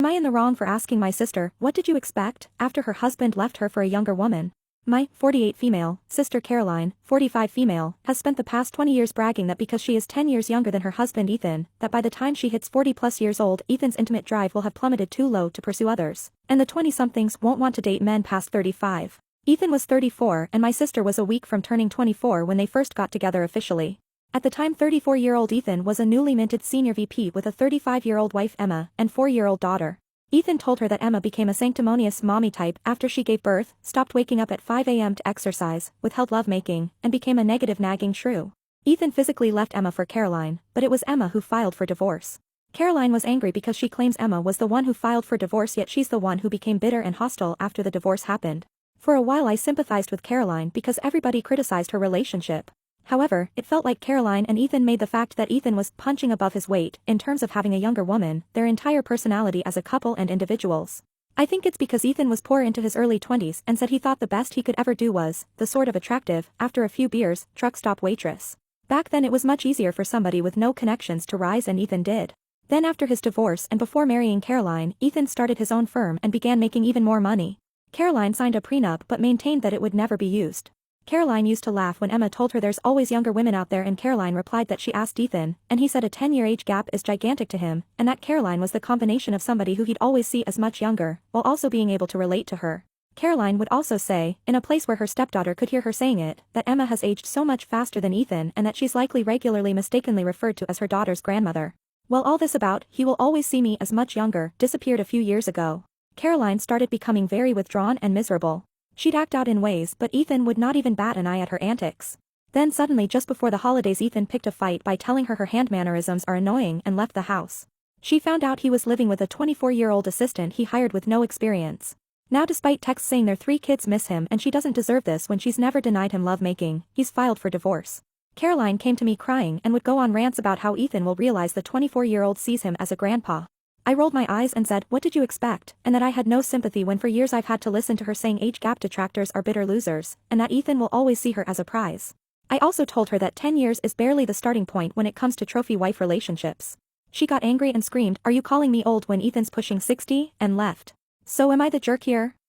Am I in the wrong for asking my sister, what did you expect, after her husband left her for a younger woman? My 48 female sister Caroline, 45 female, has spent the past 20 years bragging that because she is 10 years younger than her husband Ethan, that by the time she hits 40 plus years old Ethan's intimate drive will have plummeted too low to pursue others, and the 20-somethings won't want to date men past 35. Ethan was 34 and my sister was a week from turning 24 when they first got together officially. At the time 34-year-old Ethan was a newly minted senior VP with a 35-year-old wife Emma and 4-year-old daughter. Ethan told her that Emma became a sanctimonious mommy type after she gave birth, stopped waking up at 5 a.m. to exercise, withheld lovemaking, and became a negative nagging shrew. Ethan physically left Emma for Caroline, but it was Emma who filed for divorce. Caroline was angry because she claims Emma was the one who filed for divorce, yet she's the one who became bitter and hostile after the divorce happened. For a while I sympathized with Caroline because everybody criticized her relationship. However, it felt like Caroline and Ethan made the fact that Ethan was punching above his weight in terms of having a younger woman their entire personality as a couple and individuals. I think it's because Ethan was poor into his early 20s and said he thought the best he could ever do was, the sort of attractive, after a few beers, truck stop waitress. Back then it was much easier for somebody with no connections to rise, and Ethan did. Then after his divorce and before marrying Caroline, Ethan started his own firm and began making even more money. Caroline signed a prenup but maintained that it would never be used. Caroline used to laugh when Emma told her there's always younger women out there, and Caroline replied that she asked Ethan, and he said a 10-year age gap is gigantic to him, and that Caroline was the combination of somebody who he'd always see as much younger, while also being able to relate to her. Caroline would also say, in a place where her stepdaughter could hear her saying it, that Emma has aged so much faster than Ethan and that she's likely regularly mistakenly referred to as her daughter's grandmother. Well, all this about, he will always see me as much younger, disappeared a few years ago. Caroline started becoming very withdrawn and miserable. She'd act out in ways, but Ethan would not even bat an eye at her antics. Then suddenly just before the holidays Ethan picked a fight by telling her hand mannerisms are annoying and left the house. She found out he was living with a 24-year-old assistant he hired with no experience. Now despite texts saying their 3 kids miss him and she doesn't deserve this when she's never denied him lovemaking, he's filed for divorce. Caroline came to me crying and would go on rants about how Ethan will realize the 24-year-old sees him as a grandpa. I rolled my eyes and said, what did you expect, and that I had no sympathy when for years I've had to listen to her saying age gap detractors are bitter losers, and that Ethan will always see her as a prize. I also told her that 10 years is barely the starting point when it comes to trophy wife relationships. She got angry and screamed, are you calling me old when Ethan's pushing 60, and left. So am I the jerk here?